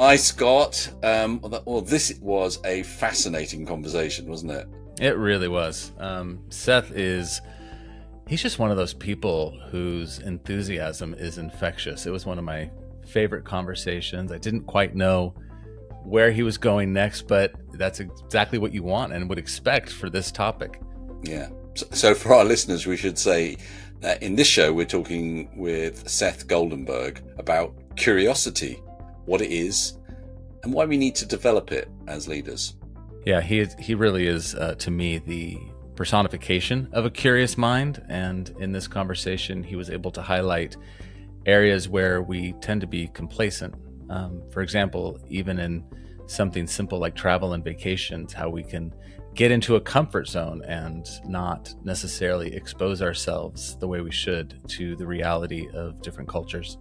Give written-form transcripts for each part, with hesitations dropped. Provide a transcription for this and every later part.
Hi, Scott. This was a fascinating conversation, wasn't it? It really was. He's just one of those people whose enthusiasm is infectious. It was one of my favorite conversations. I didn't quite know where he was going next, but that's exactly what you want and would expect for this topic. Yeah. So for our listeners, we should say that in this show, we're talking with Seth Goldenberg about curiosity, what it is, and why we need to develop it as leaders. Yeah, he really is, to me, the personification of a curious mind. And in this conversation, he was able to highlight areas where we tend to be complacent. For example, even in something simple like travel and vacations, how we can get into a comfort zone and not necessarily expose ourselves the way we should to the reality of different cultures.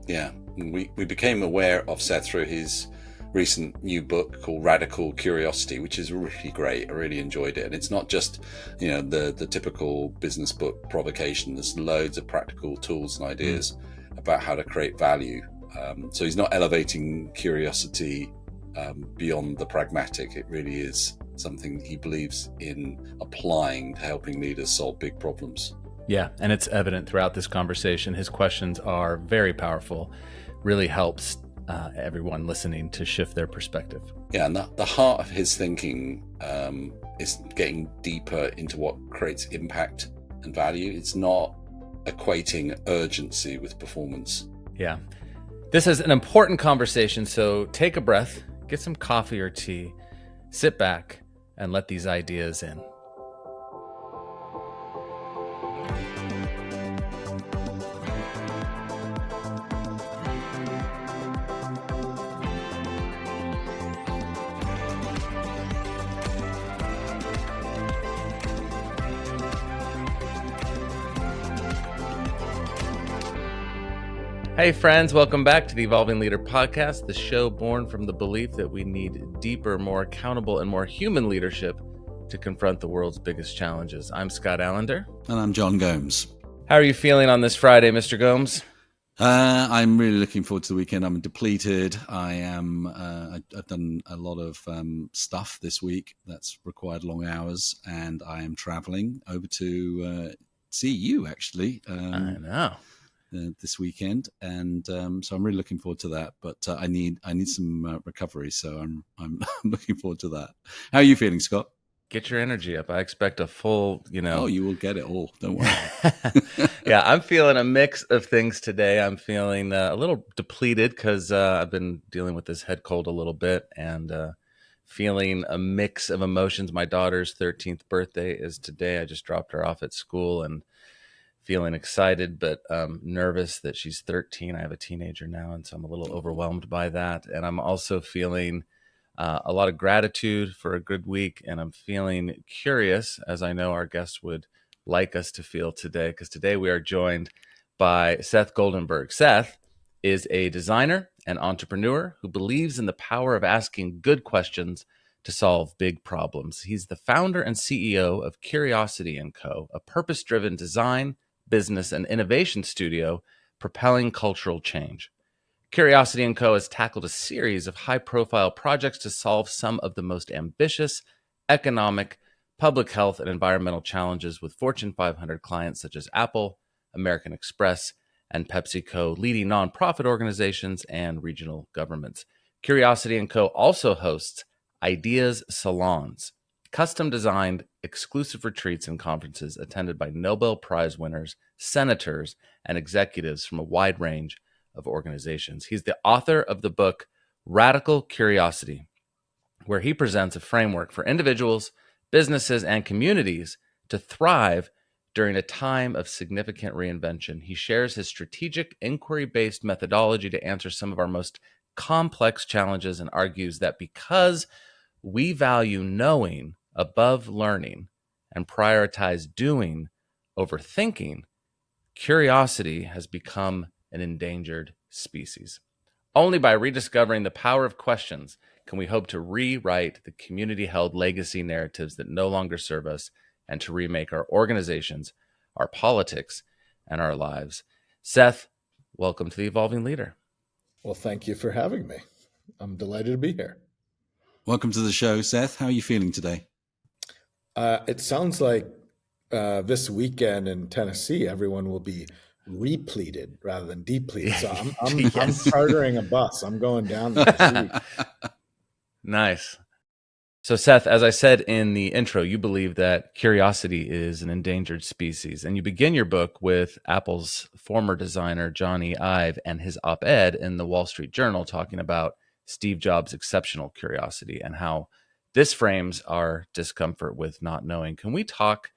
Yeah, we became aware of Seth through his recent new book called Radical Curiosity, which is really great. I really enjoyed it. And it's not just, the typical business book provocation. There's loads of practical tools and ideas about how to create value. So he's not elevating curiosity beyond the pragmatic. It really is something he believes in applying to helping leaders solve big problems. Yeah, and it's evident throughout this conversation. His questions are very powerful, really helps everyone listening to shift their perspective. Yeah, and the heart of his thinking is getting deeper into what creates impact and value. It's not equating urgency with performance. Yeah. This is an important conversation, so take a breath, get some coffee or tea, sit back, and let these ideas in. Hey friends, welcome back to the Evolving Leader Podcast, the show born from the belief that we need deeper, more accountable, and more human leadership to confront the world's biggest challenges. I'm Scott Allender. And I'm John Gomes. How are you feeling on this Friday, Mr. Gomes? I'm really looking forward to the weekend. I'm depleted. I've done a lot of stuff this week that's required long hours, and I am traveling over to see you, actually. I know. This weekend, and so I'm really looking forward to that. But I need some recovery, so I'm looking forward to that. How are you feeling, Scott? Get your energy up. I expect a full, Oh, you will get it all. Don't worry. Yeah, I'm feeling a mix of things today. I'm feeling a little depleted because I've been dealing with this head cold a little bit, and feeling a mix of emotions. My daughter's 13th birthday is today. I just dropped her off at school, and feeling excited, but nervous that she's 13. I have a teenager now, and so I'm a little overwhelmed by that. And I'm also feeling a lot of gratitude for a good week, and I'm feeling curious, as I know our guests would like us to feel today, because today we are joined by Seth Goldenberg. Seth is a designer and entrepreneur who believes in the power of asking good questions to solve big problems. He's the founder and CEO of Curiosity & Co., a purpose-driven design, business, and innovation studio propelling cultural change. Curiosity & Co. has tackled a series of high-profile projects to solve some of the most ambitious economic, public health, and environmental challenges with Fortune 500 clients such as Apple, American Express, and PepsiCo, leading nonprofit organizations and regional governments. Curiosity & Co. also hosts Ideas Salons, custom-designed exclusive retreats and conferences attended by Nobel Prize winners, senators, and executives from a wide range of organizations. He's the author of the book Radical Curiosity, where he presents a framework for individuals, businesses, and communities to thrive during a time of significant reinvention. He shares his strategic, inquiry-based methodology to answer some of our most complex challenges and argues that because we value knowing above learning and prioritize doing over thinking, curiosity has become an endangered species. Only by rediscovering the power of questions can we hope to rewrite the community-held legacy narratives that no longer serve us and to remake our organizations, our politics, and our lives. Seth, welcome to the Evolving Leader. Well, thank you for having me. I'm delighted to be here. Welcome to the show, Seth. How are you feeling today? It sounds like this weekend in Tennessee, everyone will be repleted rather than depleted. So I'm Yes. chartering a bus. I'm going down there to see. Nice. So, Seth, as I said in the intro, you believe that curiosity is an endangered species. And you begin your book with Apple's former designer, Johnny Ive, and his op ed in the Wall Street Journal talking about Steve Jobs' exceptional curiosity and how this frames our discomfort with not knowing. Can we talk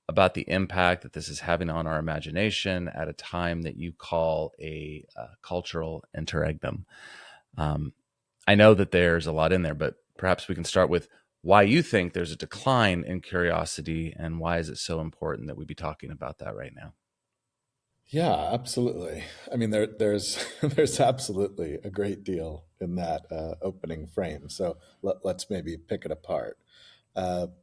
about the impact that this is having on our imagination at a time that you call a cultural interregnum? I know that there's a lot in there, but perhaps we can start with why you think there's a decline in curiosity and why is it so important that we be talking about that right now? Yeah, absolutely. I mean, there's there's absolutely a great deal in that opening frame. So let's maybe pick it apart.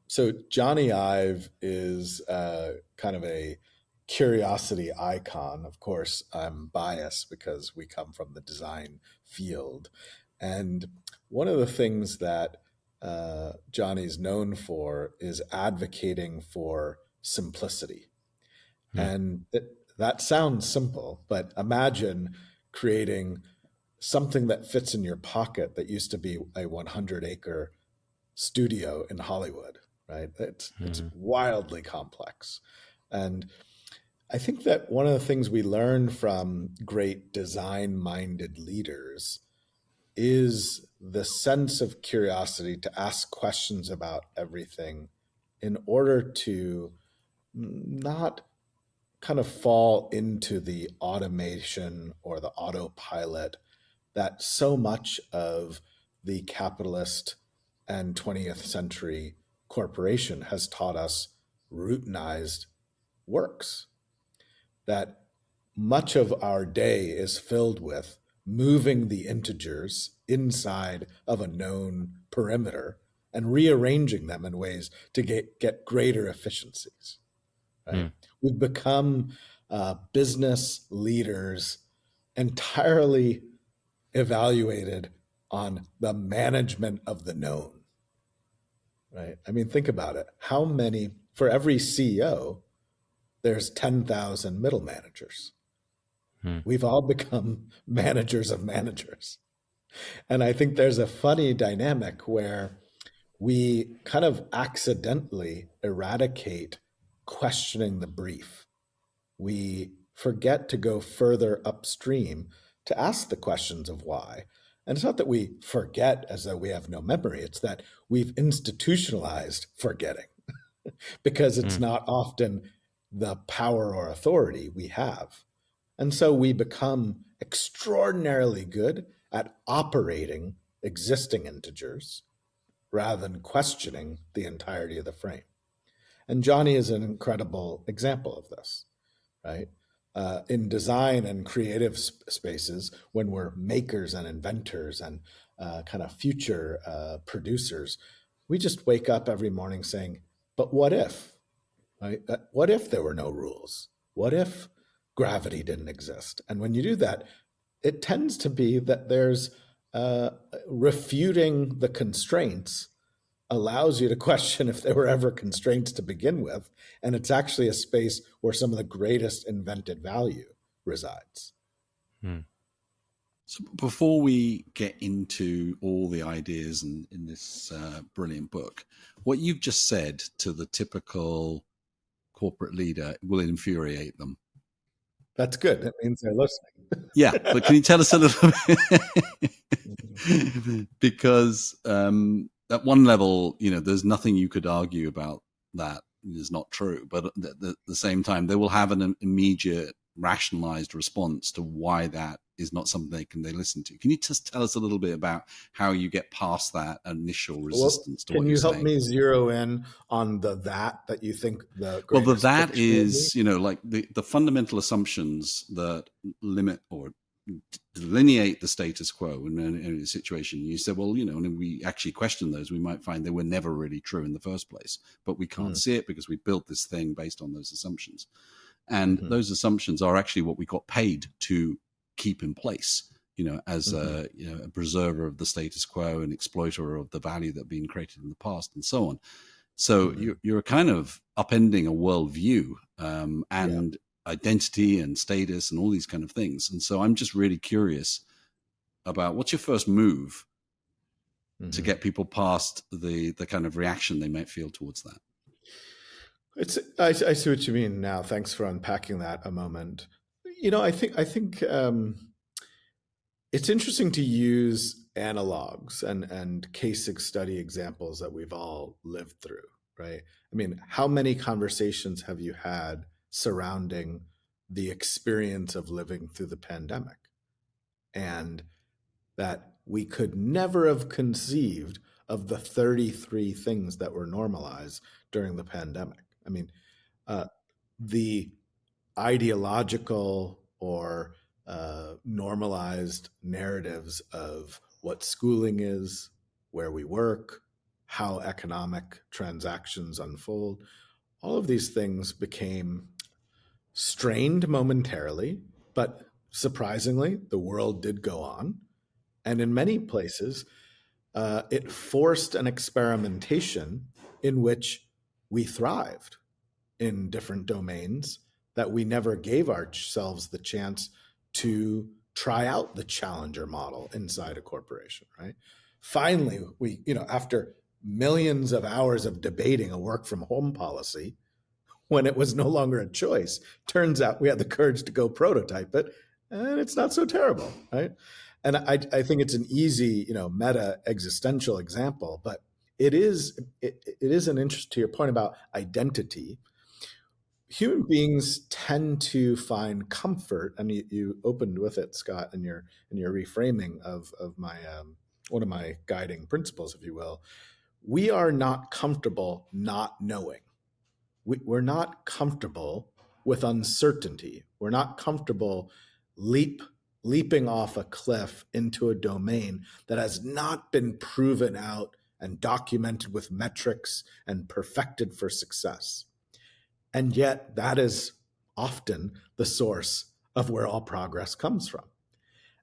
So Johnny Ive is kind of a curiosity icon. Of course, I'm biased because we come from the design field. And one of the things that Johnny's known for is advocating for simplicity. Hmm. And that sounds simple, but imagine creating something that fits in your pocket that used to be a 100-acre studio in Hollywood, right? It's Hmm. wildly complex. And I think that one of the things we learn from great design-minded leaders is the sense of curiosity to ask questions about everything in order to not kind of fall into the automation or the autopilot that so much of the capitalist and 20th century corporation has taught us routinized works. That much of our day is filled with moving the integers inside of a known perimeter and rearranging them in ways to get greater efficiencies, right? Hmm. We've become business leaders entirely evaluated on the management of the known, right? I mean, think about it. How many, for every CEO, there's 10,000 middle managers. Hmm. We've all become managers of managers. And I think there's a funny dynamic where we kind of accidentally eradicate questioning the brief. We forget to go further upstream to ask the questions of why. And it's not that we forget as though we have no memory, it's that we've institutionalized forgetting because it's Hmm. not often the power or authority we have. And so we become extraordinarily good at operating existing integers rather than questioning the entirety of the frame. And Johnny is an incredible example of this, right? In design and creative spaces, when we're makers and inventors and kind of future producers, we just wake up every morning saying, but what if? Right? What if there were no rules? What if gravity didn't exist? And when you do that, it tends to be that there's uh, refuting the constraints allows you to question if there were ever constraints to begin with. And it's actually a space where some of the greatest invented value resides. Hmm. So before we get into all the ideas in this brilliant book, what you've just said to the typical corporate leader will infuriate them. That's good. That means they're listening. Yeah, but can you tell us a little bit? Because at one level, there's nothing you could argue about that is not true. But at the same time, they will have an immediate rationalized response to why that is not something they listen to. Can you just tell us a little bit about how you get past that initial resistance to Can what you're you help saying? me zero in on that you think the Well, greatest that friction will be? is, like the fundamental assumptions that limit or delineate the status quo in a situation. You said, well, and we actually question those, we might find they were never really true in the first place, but we can't see it because we built this thing based on those assumptions. And those assumptions are actually what we got paid to keep in place. as a preserver of the status quo and exploiter of the value that had been created in the past and so on. So you're kind of upending a worldview and identity and status and all these kind of things. And so I'm just really curious about what's your first move to get people past the kind of reaction they might feel towards that. I see what you mean now. Thanks for unpacking that a moment. I think it's interesting to use analogs and case study examples that we've all lived through, right? I mean, how many conversations have you had surrounding the experience of living through the pandemic? And that we could never have conceived of the 33 things that were normalized during the pandemic. I mean, the ideological or normalized narratives of what schooling is, where we work, how economic transactions unfold, all of these things became strained momentarily, but surprisingly, the world did go on. And in many places, it forced an experimentation in which we thrived in different domains that we never gave ourselves the chance to try out the challenger model inside a corporation, right? Finally, we, after millions of hours of debating a work from home policy, when it was no longer a choice, turns out we had the courage to go prototype it, and it's not so terrible, right? And I think it's an easy, meta existential example, but it is an interest to your point about identity. Human beings tend to find comfort, and you opened with it, Scott, in your reframing of my one of my guiding principles, if you will. We are not comfortable not knowing. We're not comfortable with uncertainty. We're not comfortable leaping off a cliff into a domain that has not been proven out and documented with metrics and perfected for success. And yet that is often the source of where all progress comes from.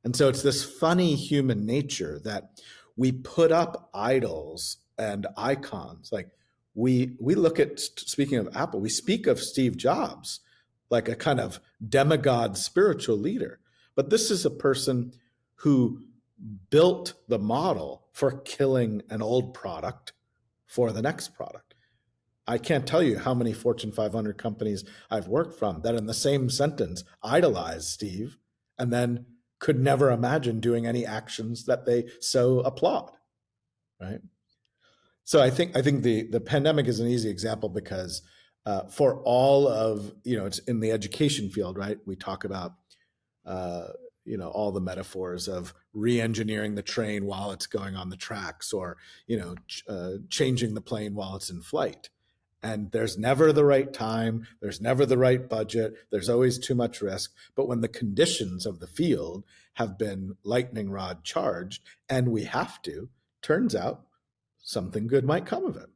And so it's this funny human nature that we put up idols and icons. Like we look at, speaking of Apple, we speak of Steve Jobs like a kind of demigod spiritual leader. But this is a person who built the model for killing an old product for the next product. I can't tell you how many Fortune 500 companies I've worked from that in the same sentence idolize Steve and then could never imagine doing any actions that they so applaud, right? So I think the pandemic is an easy example because for all of, it's in the education field, right? We talk about all the metaphors of re-engineering the train while it's going on the tracks, or changing the plane while it's in flight. And there's never the right time, there's never the right budget, there's always too much risk. But when the conditions of the field have been lightning rod charged, and we have to, turns out something good might come of it.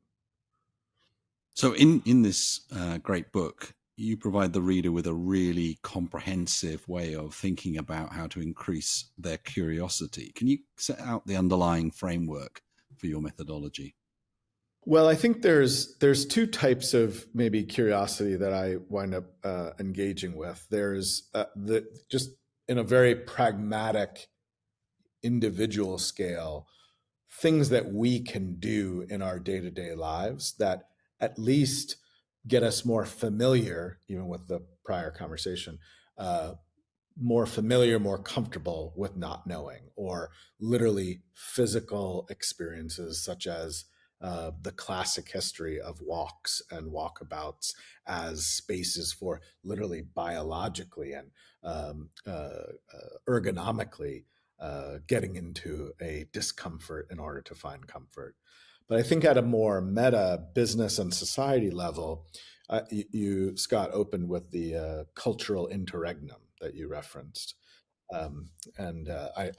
So in this great book, you provide the reader with a really comprehensive way of thinking about how to increase their curiosity. Can you set out the underlying framework for your methodology? Well, I think there's two types of maybe curiosity that I wind up engaging with. There's just in a very pragmatic, individual scale, things that we can do in our day-to-day lives that at least get us more familiar, even with the prior conversation, more familiar, more comfortable with not knowing, or literally physical experiences such as the classic history of walks and walkabouts as spaces for literally biologically and ergonomically getting into a discomfort in order to find comfort. But I think at a more meta business and society level, you, Scott, opened with the cultural interregnum that you referenced. I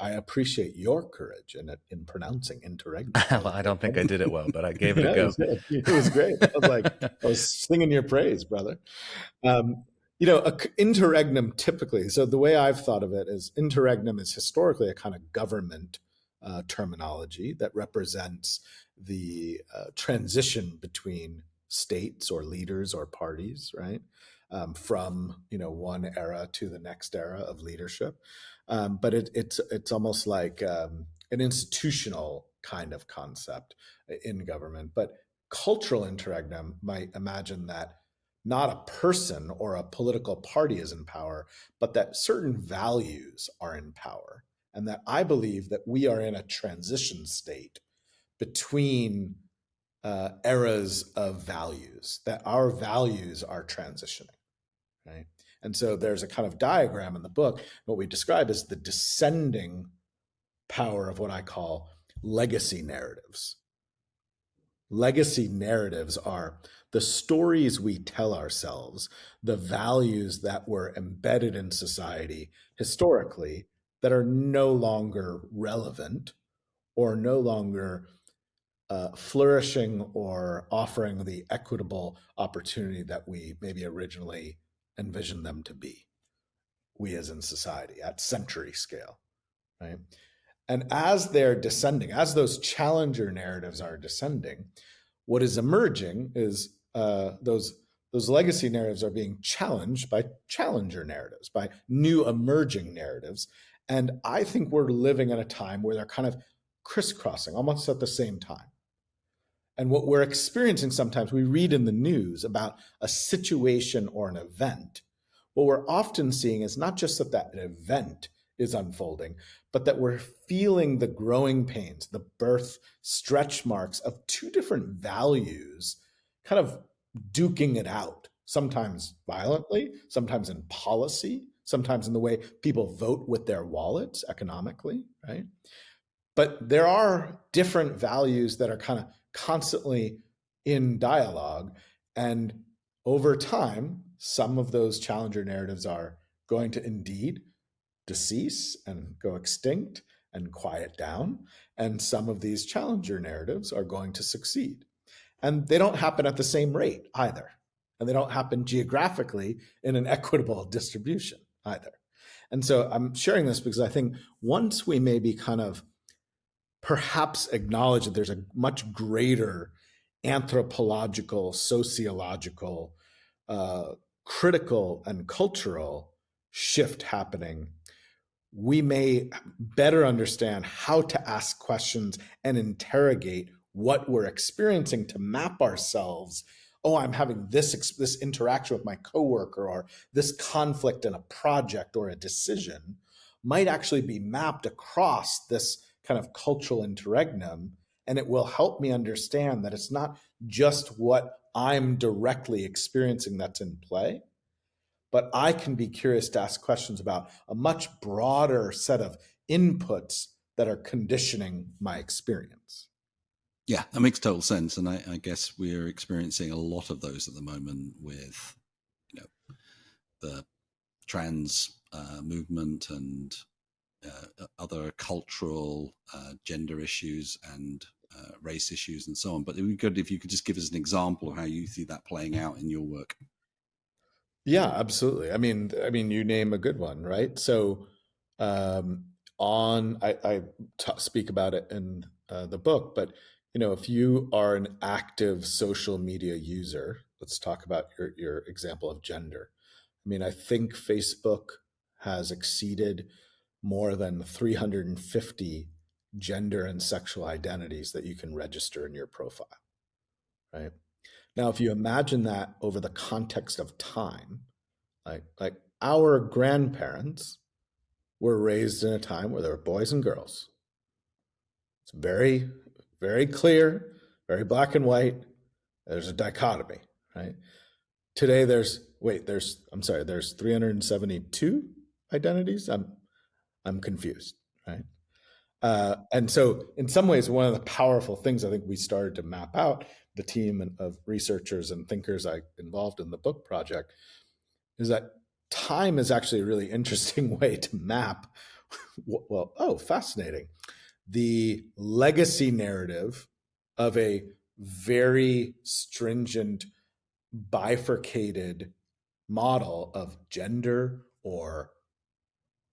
appreciate your courage in pronouncing interregnum. Well, I don't think I did it well, but I gave it a go. It was great. I was singing your praise, brother. Interregnum typically, so the way I've thought of it is interregnum is historically a kind of government terminology that represents the transition between states or leaders or parties, right? From one era to the next era of leadership, but it's almost like an institutional kind of concept in government. But cultural interregnum might imagine that not a person or a political party is in power, but that certain values are in power, and that I believe that we are in a transition state between eras of values, that our values are transitioning. Right. And so there's a kind of diagram in the book. What we describe is the descending power of what I call legacy narratives. Legacy narratives are the stories we tell ourselves, the values that were embedded in society historically that are no longer relevant or no longer flourishing or offering the equitable opportunity that we maybe originally envision them to be, we as in society at century scale, right? And as they're descending, as those challenger narratives are descending, what is emerging is those legacy narratives are being challenged by challenger narratives, by new emerging narratives. And I think we're living in a time where they're kind of crisscrossing almost at the same time. And what we're experiencing sometimes, we read in the news about a situation or an event. What we're often seeing is not just that event is unfolding, but that we're feeling the growing pains, the birth stretch marks of two different values kind of duking it out, sometimes violently, sometimes in policy, sometimes in the way people vote with their wallets economically, right? But there are different values that are kind of constantly in dialogue. And over time, some of those challenger narratives are going to indeed decease and go extinct and quiet down. And some of these challenger narratives are going to succeed. And they don't happen at the same rate either. And they don't happen geographically in an equitable distribution either. And so I'm sharing this because I think once we maybe kind of perhaps acknowledge that there's a much greater anthropological, sociological, critical, and cultural shift happening, we may better understand how to ask questions and interrogate what we're experiencing to map ourselves. Oh, I'm having this interaction with my coworker, or this conflict in a project or a decision might actually be mapped across this kind of cultural interregnum. And it will help me understand that it's not just what I'm directly experiencing that's in play, but I can be curious to ask questions about a much broader set of inputs that are conditioning my experience. Yeah, that makes total sense. And I guess we're experiencing a lot of those at the moment with, the trans movement and other cultural gender issues and race issues and so on. But it would be good if you could just give us an example of how you see that playing out in your work. Yeah, absolutely. I mean, you name a good one, right? So, I speak about it in the book, but if you are an active social media user, let's talk about your example of gender. I mean, I think Facebook has exceeded more than 350 gender and sexual identities that you can register in your profile, right? Now, if you imagine that over the context of time, like our grandparents were raised in a time where there were boys and girls. It's very, very clear, very black and white. There's a dichotomy, right? Today there's 372 identities. I'm confused, right? And so in some ways, one of the powerful things I think we started to map out, the team of researchers and thinkers I involved in the book project, is that time is actually a really interesting way to map, fascinating, the legacy narrative of a very stringent, bifurcated model of gender or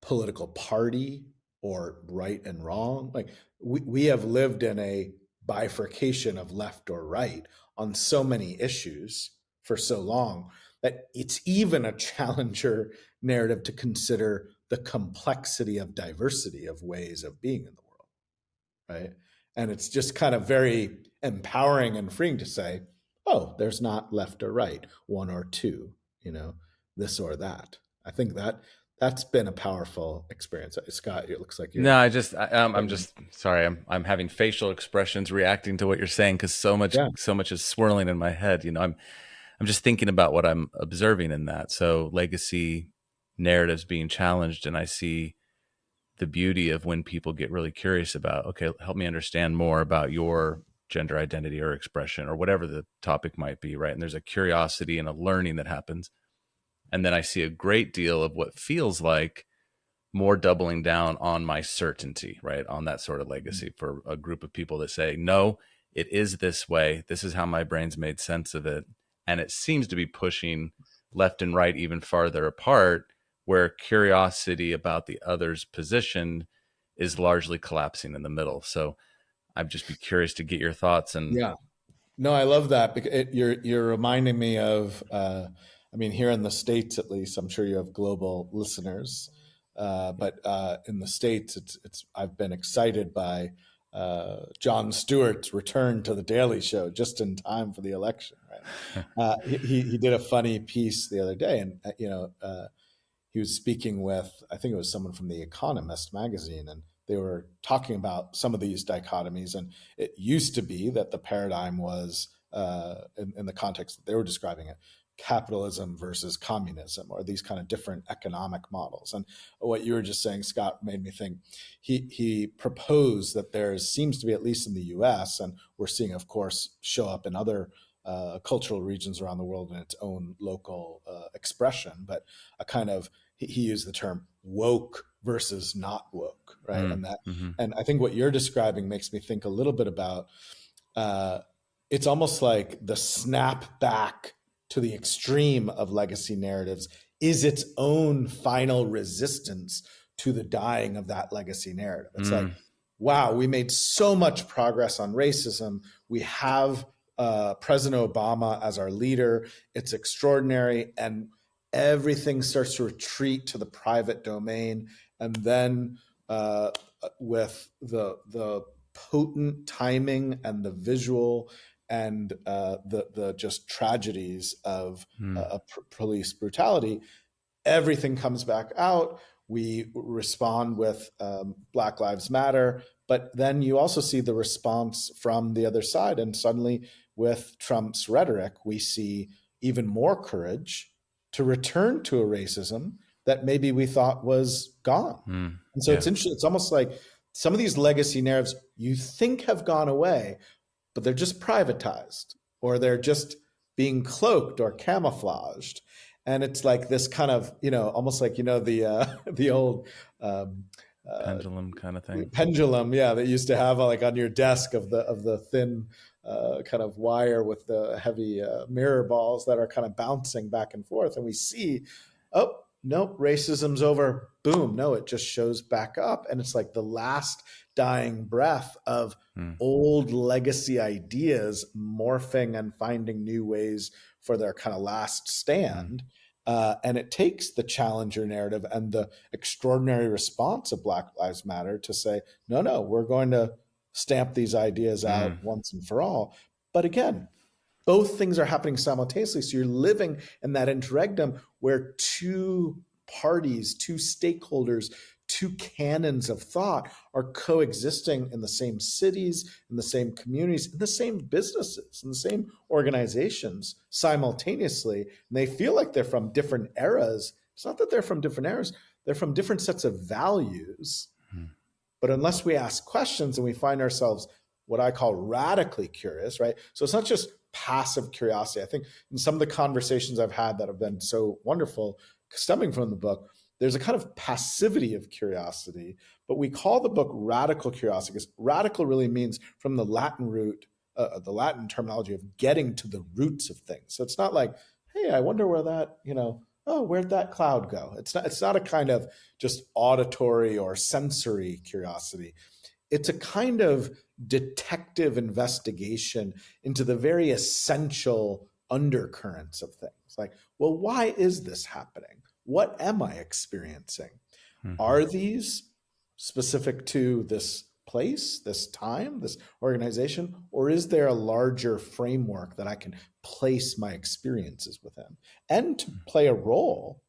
political party or right and wrong. Like we have lived in a bifurcation of left or right on so many issues for so long that it's even a challenger narrative to consider the complexity of diversity of ways of being in the world, right? And it's just kind of very empowering and freeing to say, oh, there's not left or right, one or two, this or that. I think that's been a powerful experience. Scott, it looks like you're. No, I'm just sorry. I'm having facial expressions reacting to what you're saying because so much is swirling in my head. I'm just thinking about what I'm observing in that. So legacy narratives being challenged, and I see the beauty of when people get really curious about, okay, help me understand more about your gender identity or expression or whatever the topic might be, right? And there's a curiosity and a learning that happens. And then I see a great deal of what feels like more doubling down on my certainty, right? On that sort of legacy for a group of people that say, no, it is this way. This is how my brain's made sense of it. And it seems to be pushing left and right even farther apart, where curiosity about the other's position is largely collapsing in the middle. So I'd just be curious to get your thoughts. And yeah, no, I love that because you're reminding me of. Here in the States, at least, I'm sure you have global listeners, but in the States, it's I've been excited by Jon Stewart's return to the Daily Show just in time for the election. Right? He did a funny piece the other day, and he was speaking with, I think it was someone from The Economist magazine, and they were talking about some of these dichotomies. And it used to be that the paradigm was, in the context that they were describing it, capitalism versus communism, or these kind of different economic models. And what you were just saying, Scott, made me think. He proposed that there seems to be, at least in the US, and we're seeing, of course, show up in other cultural regions around the world in its own local expression, but a kind of, he used the term woke versus not woke, right? And I think what you're describing makes me think a little bit about, it's almost like the snap back to the extreme of legacy narratives is its own final resistance to the dying of that legacy narrative. It's like, wow, we made so much progress on racism. We have President Obama as our leader. It's extraordinary. And everything starts to retreat to the private domain. And then with the potent timing and the visual and the just tragedies of police brutality, everything comes back out. We respond with Black Lives Matter, but then you also see the response from the other side. And suddenly with Trump's rhetoric, we see even more courage to return to a racism that maybe we thought was gone. And so it's interesting. It's almost like some of these legacy narratives you think have gone away, but they're just privatized, or they're just being cloaked or camouflaged. And it's like this kind of, almost like, the old pendulum kind of thing. Pendulum, yeah, that used to have like on your desk of the thin kind of wire with the heavy mirror balls that are kind of bouncing back and forth. And we see, oh, nope, racism's over. Boom. No, it just shows back up. And it's like the last dying breath of old legacy ideas morphing and finding new ways for their kind of last stand. And it takes the challenger narrative and the extraordinary response of Black Lives Matter to say, no, we're going to stamp these ideas out once and for all. But again, both things are happening simultaneously. So you're living in that interregnum where two parties, two stakeholders, two canons of thought are coexisting in the same cities, in the same communities, in the same businesses, in the same organizations simultaneously. And they feel like they're from different eras. It's not that they're from different eras. They're from different sets of values. But unless we ask questions and we find ourselves what I call radically curious, right? So it's not just passive curiosity. I think in some of the conversations I've had that have been so wonderful, stemming from the book, there's a kind of passivity of curiosity, but we call the book radical curiosity because radical really means from the Latin root, the Latin terminology of getting to the roots of things. So it's not like, hey, I wonder where that, oh, where'd that cloud go? It's not a kind of just auditory or sensory curiosity. It's a kind of detective investigation into the very essential undercurrents of things. Like, well, why is this happening? What am I experiencing? Mm-hmm. Are these specific to this place, this time, this organization, or is there a larger framework that I can place my experiences within? And to play a role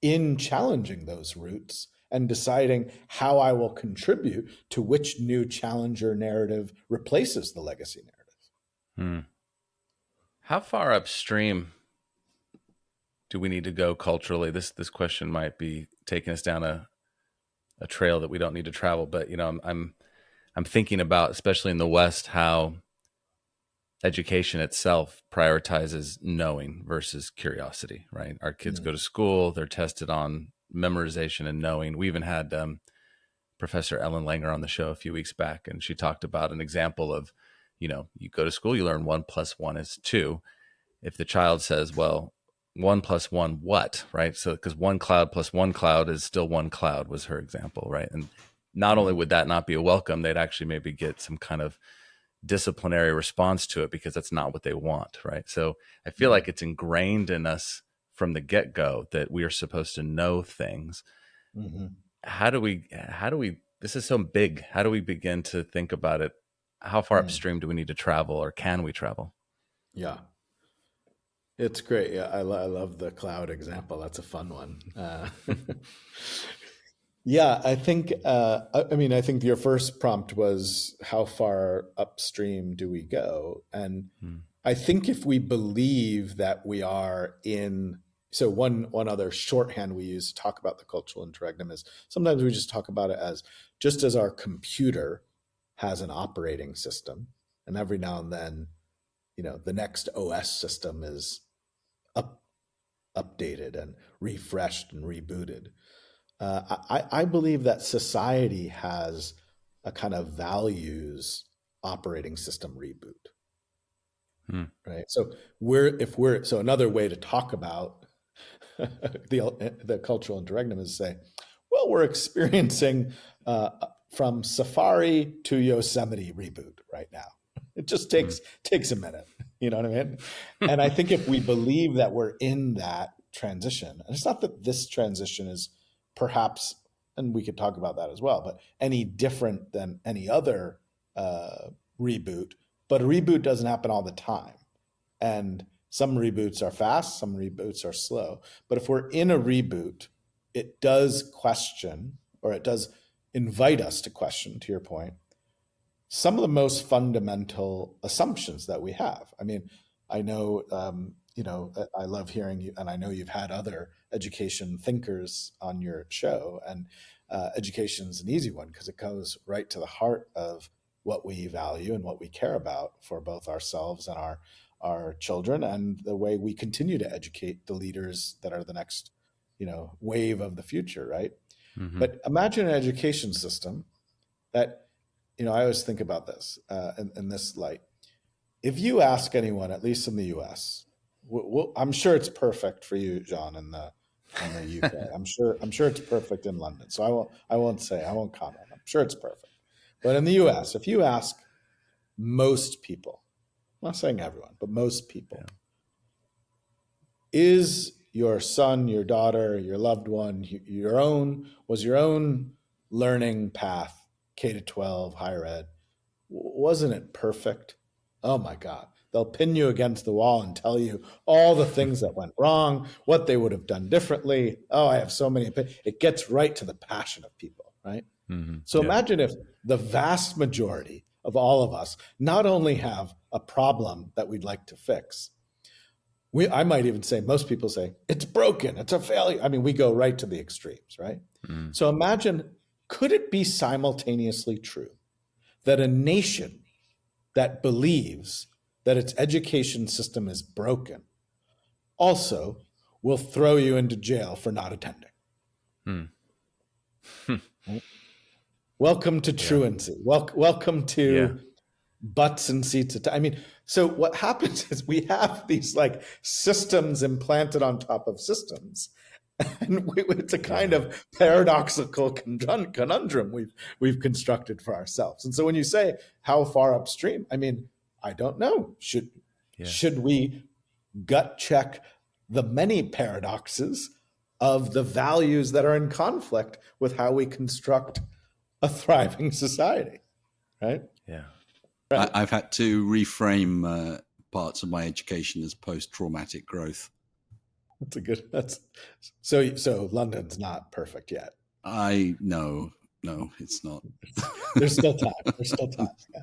in challenging those roots and deciding how I will contribute to which new challenger narrative replaces the legacy narrative. How far upstream do we need to go culturally? This question might be taking us down a trail that we don't need to travel, but I'm thinking about, especially in the West, how education itself prioritizes knowing versus curiosity, right? Our kids go to school, they're tested on memorization and knowing. We even had Professor Ellen Langer on the show a few weeks back, and she talked about an example of, you go to school, you learn 1 + 1 is 2. If the child says, well, 1 + 1 what, right? So because 1 cloud + 1 cloud is still 1 cloud was her example, right? And not only would that not be a welcome, they'd actually maybe get some kind of disciplinary response to it because that's not what they want, right? So I feel like it's ingrained in us from the get-go that we are supposed to know things. How do we, this is so big, how do we begin to think about it? How far upstream do we need to travel, or can we travel? Yeah. It's great. Yeah, I love the cloud example. That's a fun one. Yeah, I think. I think your first prompt was how far upstream do we go, and I think if we believe that we are in. So one other shorthand we use to talk about the cultural interregnum is sometimes we just talk about it as just as our computer has an operating system, and every now and then, the next OS system is updated and refreshed and rebooted. I believe that society has a kind of values operating system reboot, right? So so another way to talk about the cultural interregnum is to say, well, we're experiencing from Safari to Yosemite reboot right now. It just takes a minute. You know what I mean? And I think if we believe that we're in that transition, and it's not that this transition is perhaps, and we could talk about that as well, but any different than any other reboot, but a reboot doesn't happen all the time. And some reboots are fast, some reboots are slow. But if we're in a reboot, it does question, or it does invite us to question, to your point, some of the most fundamental assumptions that we have. I mean, I know, I love hearing you, and I know you've had other education thinkers on your show, and education is an easy one because it goes right to the heart of what we value and what we care about for both ourselves and our children, and the way we continue to educate the leaders that are the next, wave of the future, right? But imagine an education system that, I always think about this in this light. If you ask anyone, at least in the U.S., I'm sure it's perfect for you, John, in the UK. I'm sure it's perfect in London. So I won't comment. I'm sure it's perfect. But in the U.S., if you ask most people, I'm not saying everyone, but most people, is your son, your daughter, your loved one, was your own learning path, K-12, higher ed, wasn't it perfect? Oh my God. They'll pin you against the wall and tell you all the things that went wrong, what they would have done differently. Oh, I have so many. It gets right to the passion of people, right? So imagine if the vast majority of all of us not only have a problem that we'd like to fix, I might even say, most people say, it's broken, it's a failure. I mean, we go right to the extremes, right? So imagine, could it be simultaneously true that a nation that believes that its education system is broken also will throw you into jail for not attending? Right? Welcome to truancy. Welcome to butts and seats. I mean, So what happens is we have these like systems implanted on top of systems. And it's a kind of paradoxical conundrum we've constructed for ourselves. And so when you say how far upstream, I mean, I don't know. Should we gut check the many paradoxes of the values that are in conflict with how we construct a thriving society, right? Yeah. Right. I've had to reframe parts of my education as post-traumatic growth. So London's not perfect yet. No, it's not. There's still time. Yeah.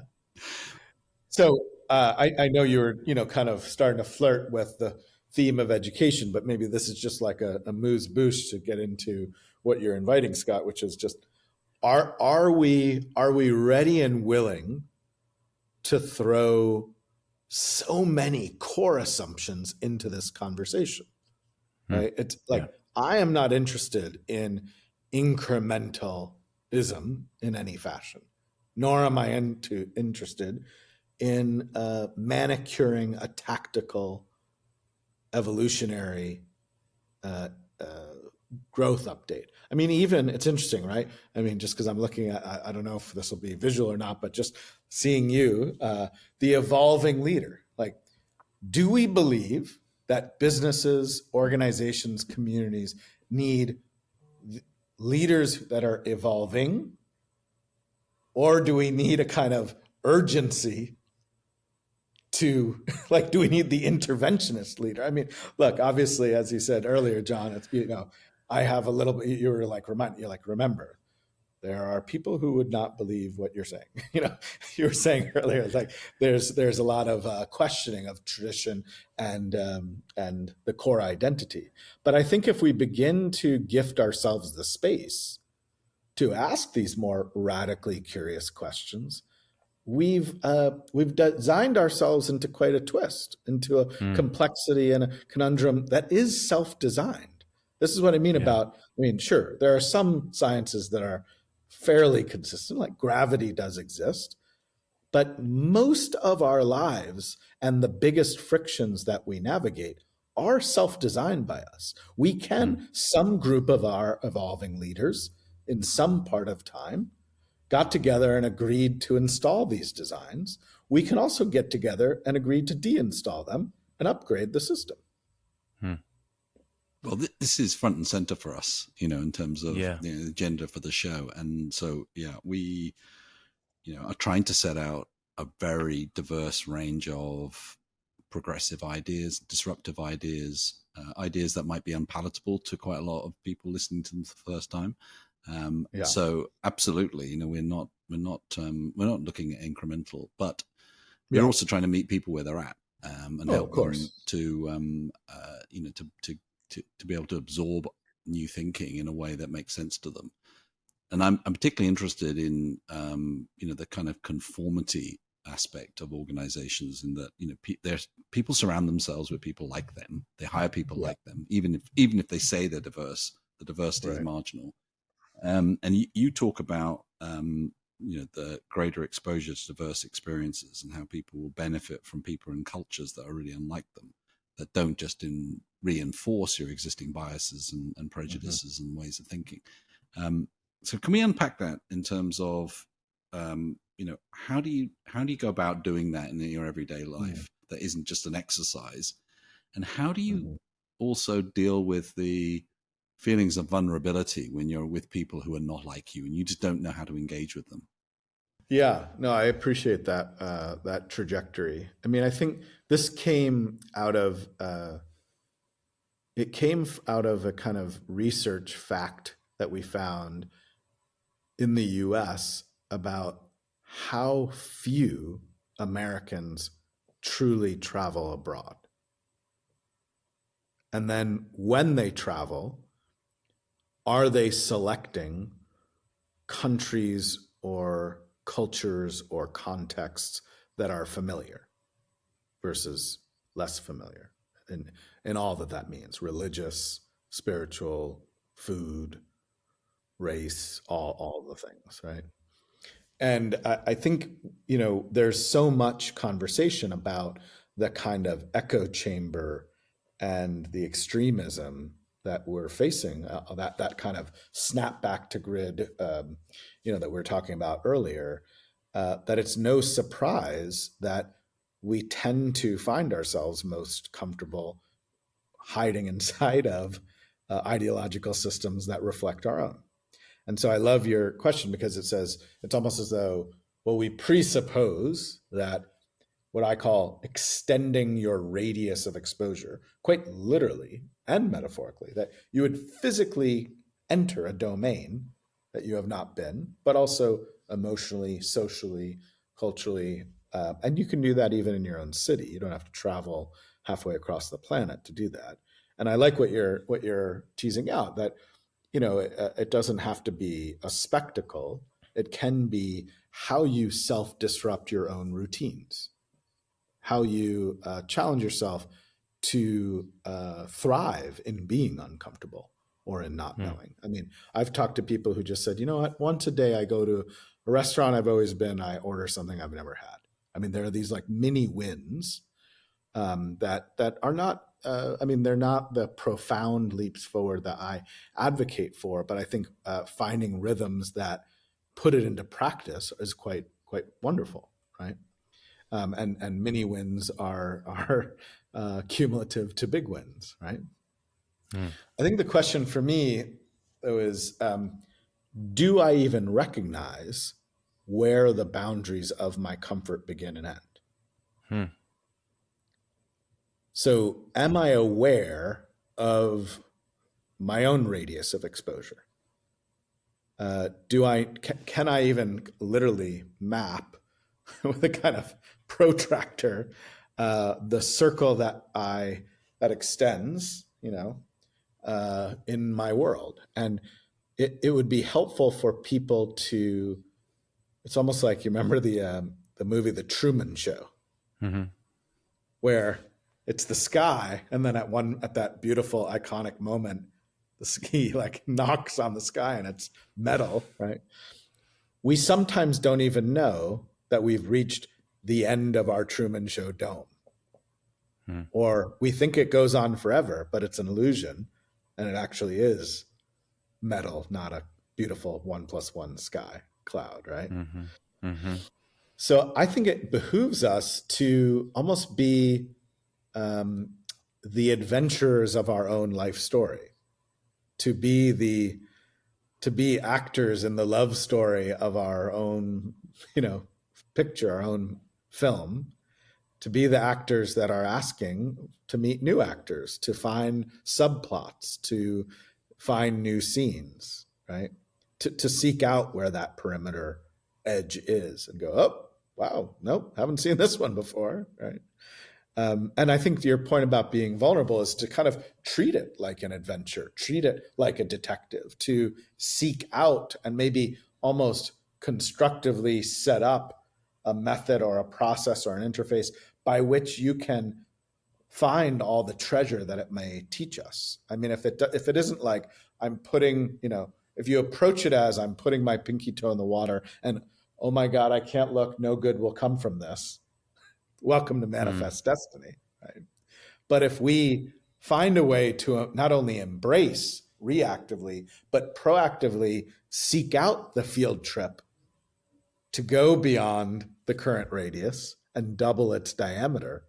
So I know you were, kind of starting to flirt with the theme of education, but maybe this is just like a amuse bouche to get into what you're inviting, Scott, which is just, are we ready and willing to throw so many core assumptions into this conversation? Right? It's like, I am not interested in incrementalism in any fashion, nor am I interested in manicuring a tactical evolutionary growth update. I mean, even it's interesting, right? I mean, just because I'm looking at, I don't know if this will be visual or not, but just seeing you, the evolving leader. Like, do we believe that businesses, organizations, communities need leaders that are evolving? Or do we need a kind of urgency to, like, do we need the interventionist leader? I mean, look, obviously, as you said earlier, John, it's, I have a little bit, you're like, remember, there are people who would not believe what you're saying. You were saying earlier, it's like there's a lot of questioning of tradition and the core identity. But I think if we begin to gift ourselves the space to ask these more radically curious questions, we've designed ourselves into quite a twist, into a complexity and a conundrum that is self-designed. This is what I mean about, sure, there are some sciences that are fairly consistent, like gravity does exist, but most of our lives and the biggest frictions that we navigate are self-designed by us. We can, some group of our evolving leaders in some part of time got together and agreed to install these designs. We can also get together and agree to deinstall them and upgrade the system. Well, this is front and center for us, in terms of the agenda for the show. And so, we, are trying to set out a very diverse range of progressive ideas, disruptive ideas, ideas that might be unpalatable to quite a lot of people listening to them for the first time. So absolutely, we're not looking at incremental, but we're also trying to meet people where they're at, and help them to be able to absorb new thinking in a way that makes sense to them. And I'm particularly interested in the kind of conformity aspect of organizations, in that there's people surround themselves with people like them. They hire people like them, even if they say they're diverse. The diversity is marginal. And you talk about the greater exposure to diverse experiences and how people will benefit from people and cultures that are really unlike them, that don't just reinforce your existing biases and prejudices and ways of thinking. So can we unpack that in terms of how do you go about doing that in your everyday life that isn't just an exercise, and how do you also deal with the feelings of vulnerability when you're with people who are not like you and you just don't know how to engage with them? Yeah, no, I appreciate that trajectory. I mean, I think this came out of a kind of research fact that we found in the US about how few Americans truly travel abroad. And then when they travel, are they selecting countries or cultures or contexts that are familiar versus less familiar, in all that means: religious, spiritual, food, race, all the things, right? And I think, there's so much conversation about the kind of echo chamber and the extremism that we're facing, that kind of snap back to grid, that we were talking about earlier, that it's no surprise that we tend to find ourselves most comfortable hiding inside of ideological systems that reflect our own. And so I love your question, because it says, it's almost as though, well, we presuppose that what I call extending your radius of exposure, quite literally and metaphorically, that you would physically enter a domain that you have not been, but also emotionally, socially, culturally, and you can do that even in your own city. You don't have to travel halfway across the planet to do that. And I like what you're teasing out, that it doesn't have to be a spectacle. It can be how you self-disrupt your own routines, how you challenge yourself to thrive in being uncomfortable or in not knowing. I mean, I've talked to people who just said, you know what, once a day I go to a restaurant I've always been, I order something I've never had. I mean, there are these like mini wins that are not, they're not the profound leaps forward that I advocate for, but I think finding rhythms that put it into practice is quite wonderful, right? And mini wins are cumulative to big wins, right? I think the question for me, though, is do I even recognize where the boundaries of my comfort begin and end? So am I aware of my own radius of exposure? Can I even literally map with a kind of protractor the circle that extends, in my world? And it would be helpful for people to. It's almost like, you remember the movie The Truman Show, where it's the sky, and then at that beautiful iconic moment, the ski like knocks on the sky and it's metal, right? We sometimes don't even know that we've reached the end of our Truman Show dome. Or we think it goes on forever, but it's an illusion, and it actually is metal, not a beautiful 1+1 sky cloud, right? So I think it behooves us to almost be the adventurers of our own life story, to be actors in the love story of our own, picture, our own film, to be the actors that are asking to meet new actors, to find subplots, to find new scenes, right? To seek out where that perimeter edge is and go, oh, wow, nope, haven't seen this one before, right? And I think your point about being vulnerable is to kind of treat it like an adventure, treat it like a detective, to seek out and maybe almost constructively set up a method or a process or an interface by which you can find all the treasure that it may teach us. I mean, if it isn't like I'm putting, if you approach it as I'm putting my pinky toe in the water and, oh my God, I can't look, no good will come from this. Welcome to manifest destiny, right? But if we find a way to not only embrace reactively, but proactively seek out the field trip to go beyond the current radius and double its diameter,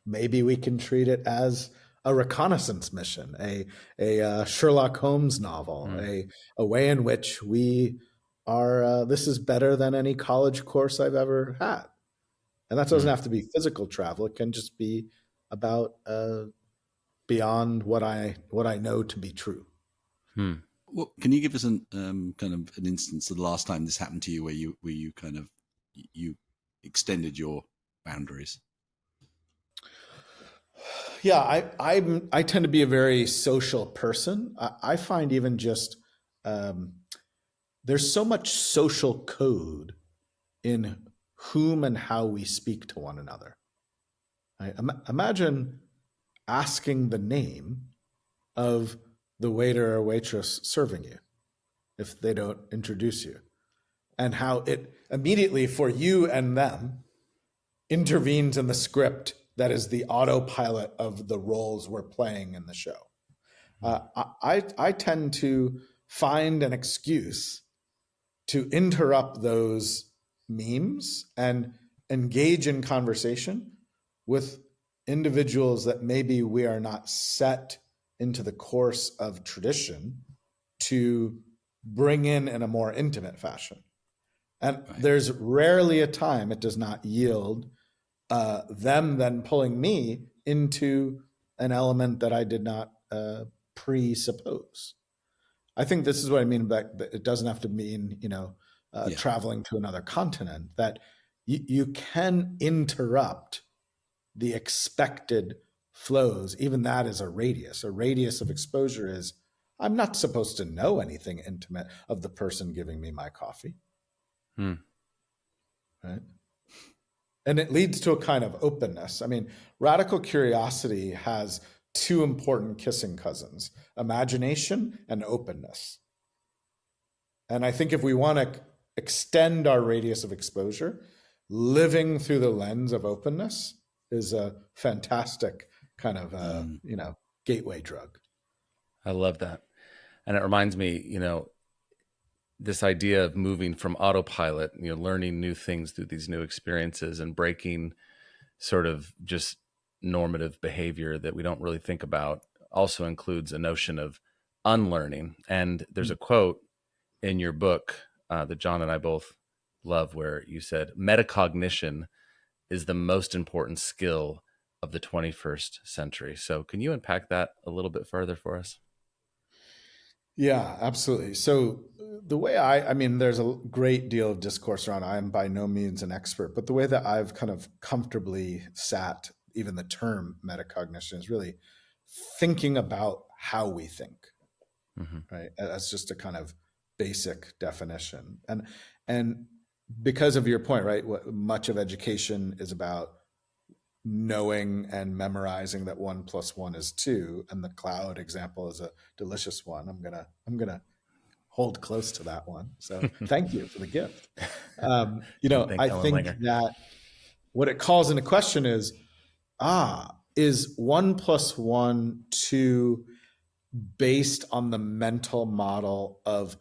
maybe we can treat it as a reconnaissance mission, a Sherlock Holmes novel, a way in which we are, this is better than any college course I've ever had. And that doesn't have to be physical travel. It can just be about beyond what I know to be true. Well, can you give us kind of an instance of the last time this happened to you, where you kind of you extended your boundaries? Yeah, I tend to be a very social person. I find even just there's so much social code in whom and how we speak to one another. Right? Imagine asking the name of the waiter or waitress serving you if they don't introduce you. and how it immediately for you and them intervenes in the script that is the autopilot of the roles we're playing in the show. I tend to find an excuse to interrupt those memes and engage in conversation with individuals that maybe we are not set into the course of tradition to bring in a more intimate fashion. And there's rarely a time it does not yield them then pulling me into an element that I did not presuppose. I think this is what I mean by that it doesn't have to mean, traveling to another continent, that you can interrupt the expected flows. Even that is a radius. A radius of exposure is, I'm not supposed to know anything intimate of the person giving me my coffee. Right? And it leads to a kind of openness. I mean, radical curiosity has two important kissing cousins: imagination and openness. And I think if we want to extend our radius of exposure, living through the lens of openness is a fantastic kind of, gateway drug. I love that. And it reminds me, this idea of moving from autopilot, learning new things through these new experiences and breaking sort of just normative behavior that we don't really think about, also includes a notion of unlearning. And there's a quote in your book that John and I both love, where you said, metacognition is the most important skill of the 21st century. So can you unpack that a little bit further for us? Yeah, absolutely. So the way there's a great deal of discourse around, I'm by no means an expert, but the way that I've kind of comfortably sat even the term metacognition is really thinking about how we think, right? As just a kind of basic definition. And because of your point, right, much of education is about knowing and memorizing that 1 + 1 is 2, and the cloud example is a delicious one. I'm gonna hold close to that one. So thank you for the gift. I think that what it calls into question is 1 + 1 2 based on the mental model of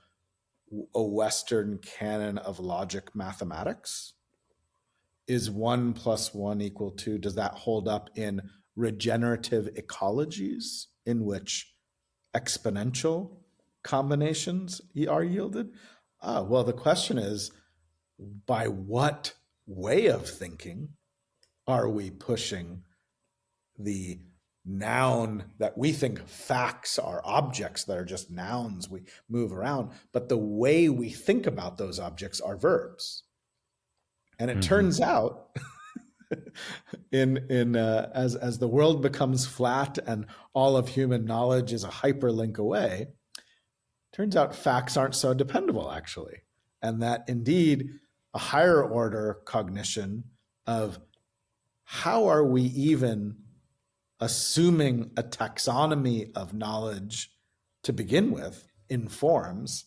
a Western canon of logic mathematics? Is 1 + 1 = 2? Does that hold up in regenerative ecologies in which exponential combinations are yielded? Well, the question is, by what way of thinking are we pushing the noun that we think facts are objects that are just nouns we move around, but the way we think about those objects are verbs? And it turns out, as the world becomes flat and all of human knowledge is a hyperlink away, turns out facts aren't so dependable, actually, and that indeed a higher order cognition of how are we even assuming a taxonomy of knowledge to begin with informs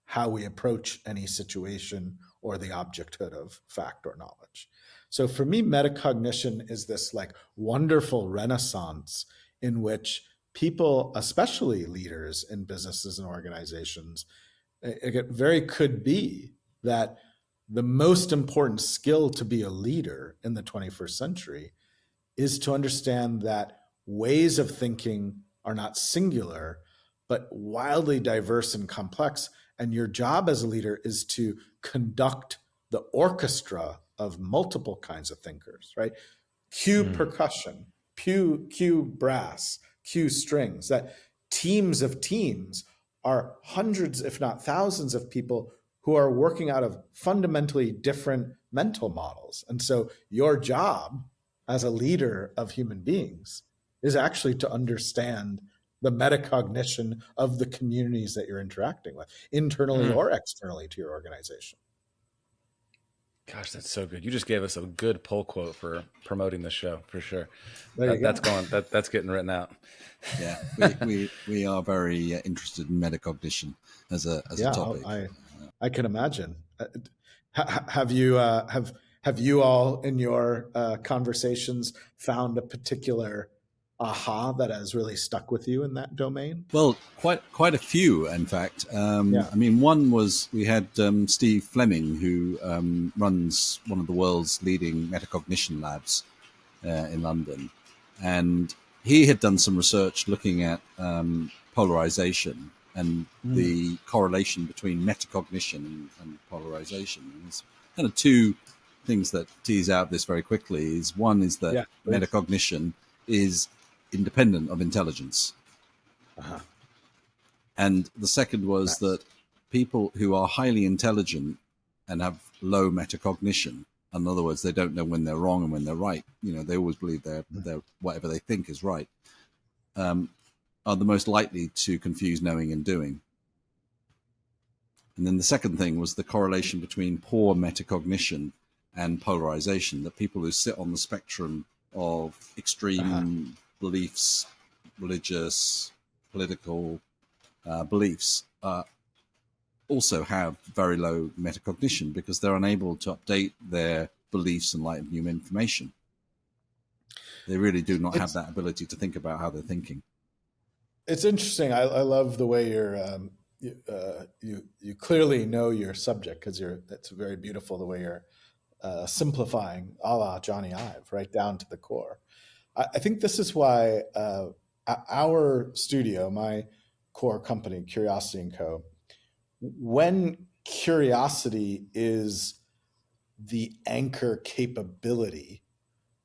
how we approach any situation or the objecthood of fact or knowledge. So for me, metacognition is this like wonderful renaissance in which people, especially leaders in businesses and organizations, it very could be that the most important skill to be a leader in the 21st century is to understand that ways of thinking are not singular, but wildly diverse and complex. And your job as a leader is to conduct the orchestra of multiple kinds of thinkers, right? Cue percussion, cue brass, cue strings, that teams of teams are hundreds, if not thousands of people who are working out of fundamentally different mental models. And so your job as a leader of human beings is actually to understand the metacognition of the communities that you're interacting with, internally or externally to your organization. Gosh, that's so good. You just gave us a good pull quote for promoting the show, for sure. That's getting written out. Yeah, we are very interested in metacognition as a topic. I can imagine. Have you have you all in your conversations found a particular aha that has really stuck with you in that domain? Well, quite a few, in fact. Yeah. I mean, one was we had Steve Fleming, who runs one of the world's leading metacognition labs in London, and he had done some research looking at polarization and the correlation between metacognition and polarization. And there's kind of two things that tease out this very quickly. Is one is that metacognition is independent of intelligence. Uh-huh. And the second was that people who are highly intelligent and have low metacognition, in other words, they don't know when they're wrong and when they're right, you know, they always believe they're whatever they think is right, are the most likely to confuse knowing and doing. And then the second thing was the correlation between poor metacognition and polarization, that people who sit on the spectrum of extreme beliefs, religious, political beliefs, also have very low metacognition because they're unable to update their beliefs in light of new information. They really do not have that ability to think about how they're thinking. It's interesting. I love the way you clearly know your subject, because it's very beautiful the way you're simplifying, a la Johnny Ive, right down to the core. I think this is why our studio, my core company, Curiosity & Co., when curiosity is the anchor capability,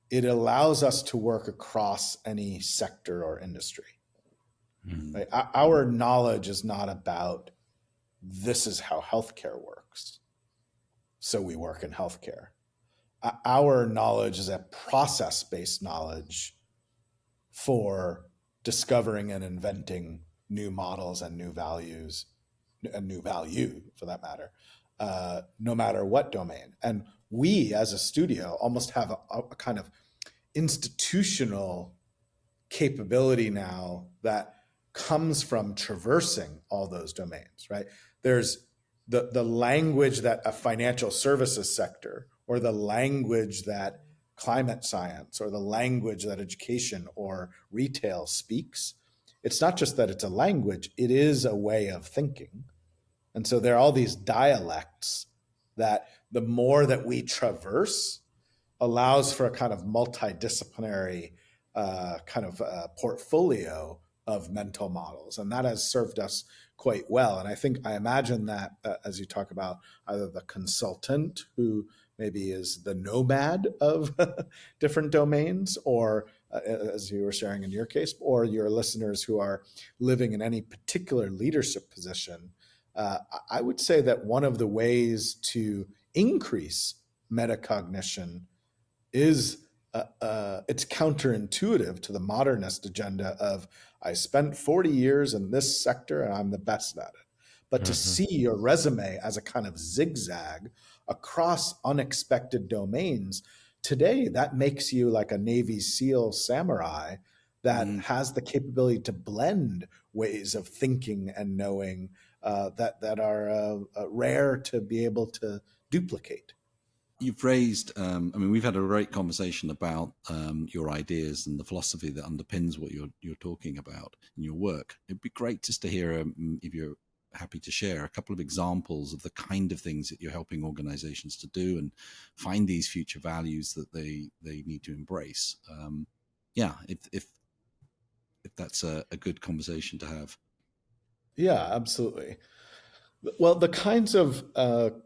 it allows us to work across any sector or industry. Right? Our knowledge is not about this is how healthcare works, so we work in healthcare. Our knowledge is a process-based knowledge for discovering and inventing new models and new values, and new value for that matter, no matter what domain. And we as a studio almost have a kind of institutional capability now that comes from traversing all those domains, right? There's the language that a financial services sector, or the language that climate science, or the language that education or retail speaks. It's not just that it's a language, it is a way of thinking. And so there are all these dialects that the more that we traverse allows for a kind of multidisciplinary portfolio of mental models. And that has served us quite well. And I imagine that as you talk about either the consultant who maybe is the nomad of different domains, or as you were sharing in your case, or your listeners who are living in any particular leadership position, I would say that one of the ways to increase metacognition is it's counterintuitive to the modernist agenda of I spent 40 years in this sector and I'm the best at it. But to see your resume as a kind of zigzag across unexpected domains, today that makes you like a Navy SEAL samurai that has the capability to blend ways of thinking and knowing that are rare to be able to duplicate. You've raised, we've had a great conversation about your ideas and the philosophy that underpins what you're talking about in your work. It'd be great just to hear, if you're happy to share, a couple of examples of the kind of things that you're helping organizations to do and find these future values that they need to embrace. If that's a good conversation to have. Yeah, absolutely. Well, the kinds of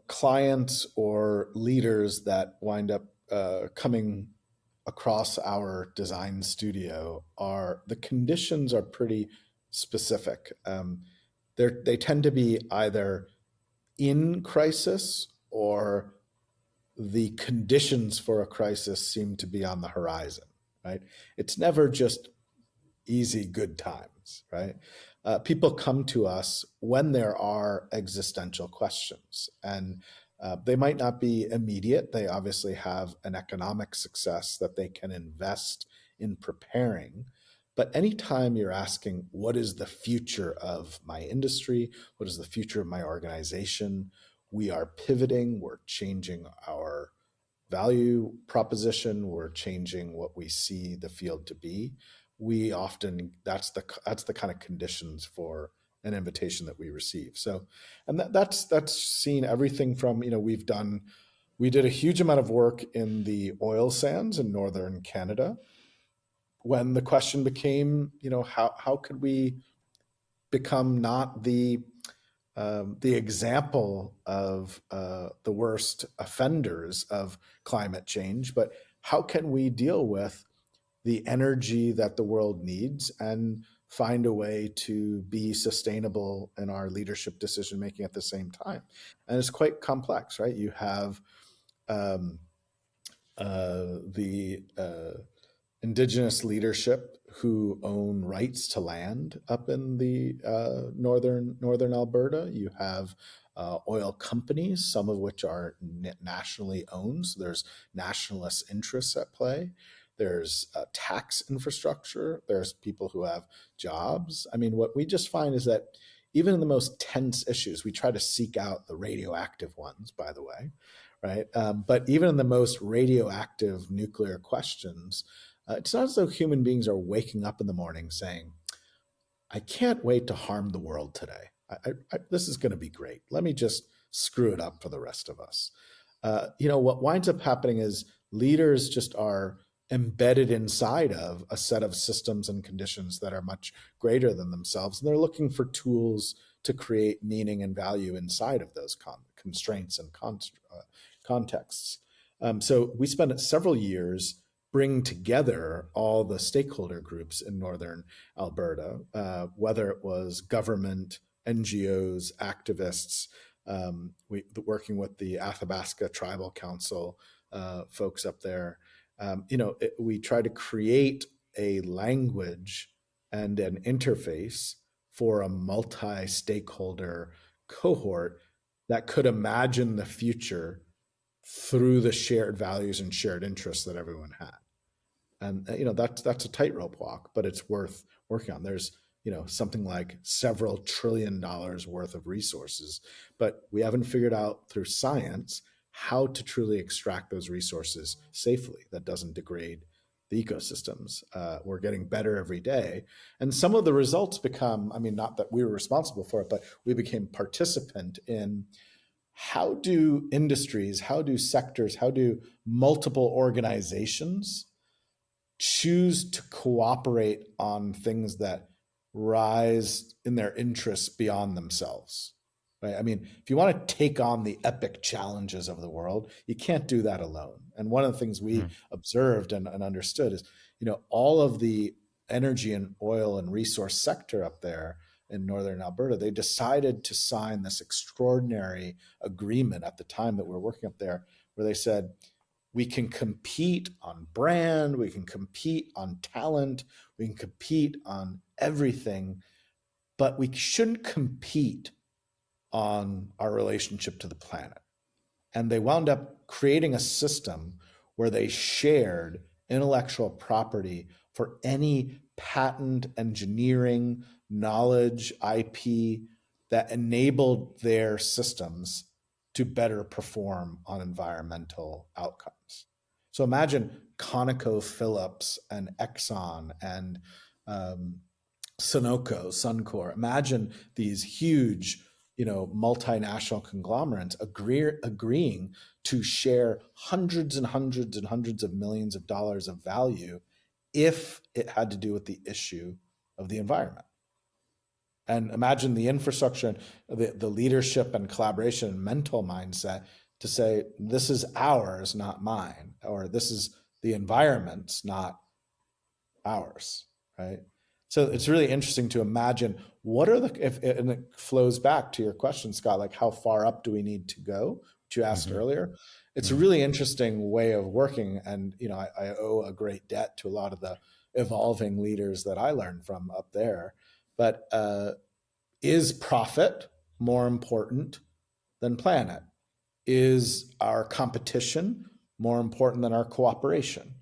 clients or leaders that wind up coming across our design studio the conditions are pretty specific. They tend to be either in crisis, or the conditions for a crisis seem to be on the horizon, right? It's never just easy, good times, right? People come to us when there are existential questions, and they might not be immediate. They obviously have an economic success that they can invest in preparing. But anytime you're asking, what is the future of my industry? What is the future of my organization? we are pivoting, we're changing our value proposition, we're changing what we see the field to be. We often, that's the kind of conditions for an invitation that we receive. So, and that's seen everything from, we did a huge amount of work in the oil sands in northern Canada, when the question became, how could we become not the example of the worst offenders of climate change, but how can we deal with the energy that the world needs and find a way to be sustainable in our leadership decision making at the same time? And it's quite complex, right? You have the indigenous leadership who own rights to land up in the northern Alberta. You have oil companies, some of which are nationally owned. So there's nationalist interests at play. There's tax infrastructure. There's people who have jobs. I mean, what we just find is that even in the most tense issues, we try to seek out the radioactive ones, by the way, right? But even in the most radioactive nuclear questions, it's not as though human beings are waking up in the morning saying, I can't wait to harm the world today. This is going to be great. Let me just screw it up for the rest of us. What winds up happening is leaders just are embedded inside of a set of systems and conditions that are much greater than themselves. And they're looking for tools to create meaning and value inside of those constraints and contexts. So we spent several years bring together all the stakeholder groups in northern Alberta, whether it was government, NGOs, activists, working with the Athabasca Tribal Council folks up there. We try to create a language and an interface for a multi-stakeholder cohort that could imagine the future through the shared values and shared interests that everyone had. And that's a tightrope walk, but it's worth working on. There's something like several $1 trillion worth of resources, but we haven't figured out through science how to truly extract those resources safely that doesn't degrade the ecosystems. We're getting better every day. And some of the results become, not that we were responsible for it, but we became participant in how do industries, how do sectors, how do multiple organizations choose to cooperate on things that rise in their interests beyond themselves, right? If you want to take on the epic challenges of the world, you can't do that alone. And one of the things we observed and understood is, all of the energy and oil and resource sector up there in northern Alberta, they decided to sign this extraordinary agreement at the time that we were working up there, where they said, we can compete on brand, we can compete on talent, we can compete on everything, but we shouldn't compete on our relationship to the planet. And they wound up creating a system where they shared intellectual property for any patent, engineering, knowledge, IP that enabled their systems to better perform on environmental outcomes. So imagine ConocoPhillips and Exxon and Suncor. Imagine these huge, multinational conglomerates agreeing to share hundreds and hundreds and hundreds of millions of dollars of value if it had to do with the issue of the environment. And imagine the infrastructure, the leadership and collaboration and mental mindset to say, this is ours, not mine, or this is the environment's, not ours, right? So it's really interesting to imagine and it flows back to your question, Scott, like how far up do we need to go, which you asked earlier. It's a really interesting way of working. And, I owe a great debt to a lot of the evolving leaders that I learned from up there. But is profit more important than planet? Is our competition more important than our cooperation?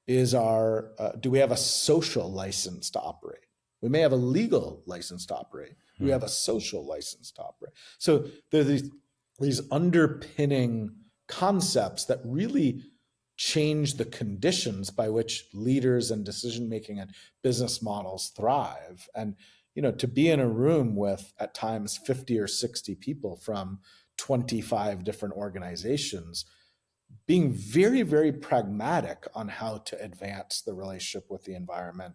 Do we have a social license to operate? We may have a legal license to operate. We have a social license to operate. So there's these these underpinning concepts that really change the conditions by which leaders and decision making and business models thrive. And to be in a room with at times 50 or 60 people from 25 different organizations, being very, very pragmatic on how to advance the relationship with the environment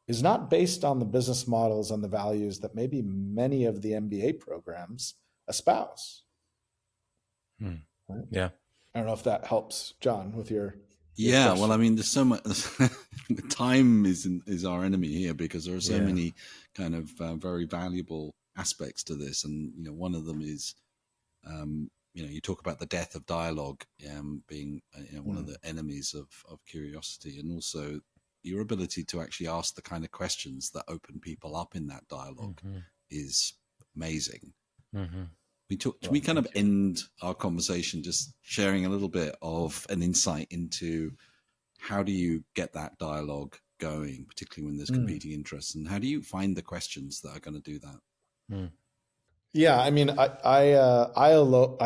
is not based on the business models and the values that maybe many of the MBA programs espouse. Right? Yeah. I don't know if that helps, John, with your yeah, question. well, I mean, there's so much. Time is our enemy here, because there are so many kind of very valuable aspects to this, and one of them is, you talk about the death of dialogue being one of the enemies of curiosity, and also your ability to actually ask the kind of questions that open people up in that dialogue is amazing. We kind of end our conversation just sharing a little bit of an insight into how do you get that dialogue going, particularly when there's competing interests, and how do you find the questions that are going to do that? Yeah, I mean, I owe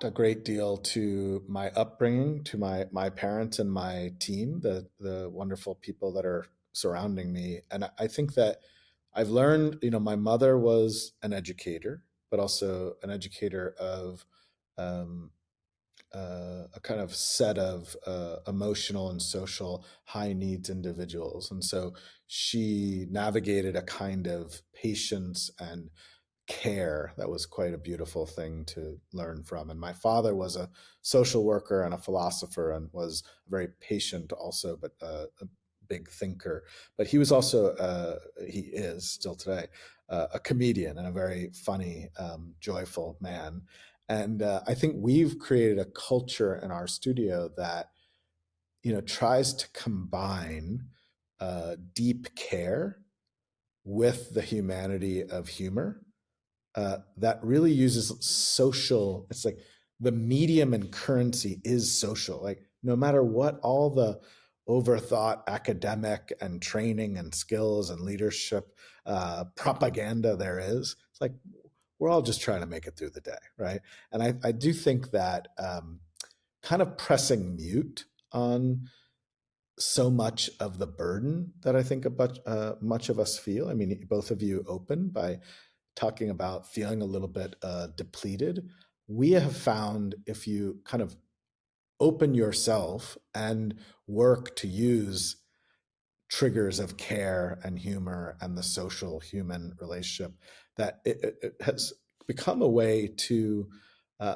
a great deal to my upbringing, to my parents and my team, the wonderful people that are surrounding me, and I think that I've learned. My mother was an educator, but also an educator of a kind of set of emotional and social high needs individuals, and so she navigated a kind of patience and care that was quite a beautiful thing to learn from. And my father was a social worker and a philosopher, and was very patient also, but a big thinker. But he was also, he is still today, a comedian and a very funny, joyful man. And I think we've created a culture in our studio that tries to combine deep care with the humanity of humor. That really uses social. It's like the medium and currency is social. Like, no matter what all the overthought academic and training and skills and leadership propaganda there is, it's like we're all just trying to make it through the day, right? And I do think that kind of pressing mute on so much of the burden that I think much of us feel. I mean, both of you opened by talking about feeling a little bit depleted. We have found, if you kind of open yourself and work to use triggers of care and humor and the social human relationship, that it has become a way to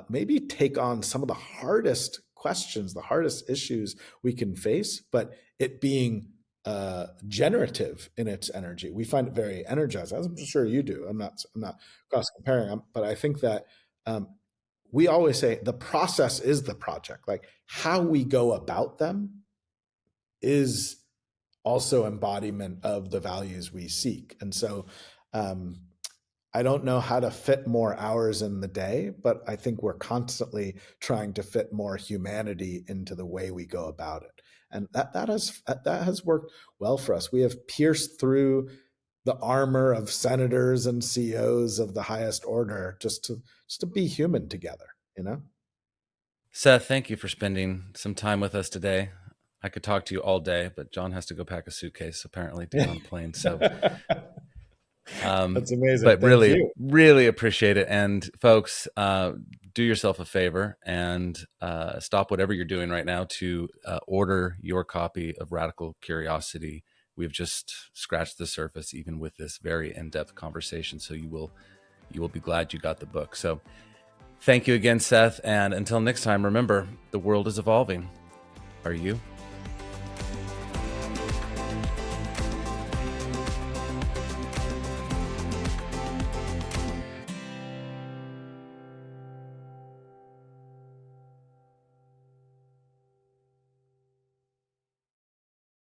maybe take on some of the hardest questions, the hardest issues we can face, but it being generative in its energy. We find it very energizing, as I'm sure you do. I'm not cross comparing, but I think that we always say the process is the project. Like, how we go about them is also embodiment of the values we seek. And so I don't know how to fit more hours in the day, but I think we're constantly trying to fit more humanity into the way we go about it. And that has worked well for us. We have pierced through the armor of senators and CEOs of the highest order just to be human together, Seth, thank you for spending some time with us today. I could talk to you all day, but John has to go pack a suitcase apparently to get on a plane. So that's amazing. But Thank you. really appreciate it. And folks, do yourself a favor and stop whatever you're doing right now to order your copy of Radical Curiosity. We've just scratched the surface, even with this very in-depth conversation. So you will be glad you got the book. So thank you again, Seth. And until next time, remember, the world is evolving. Are you?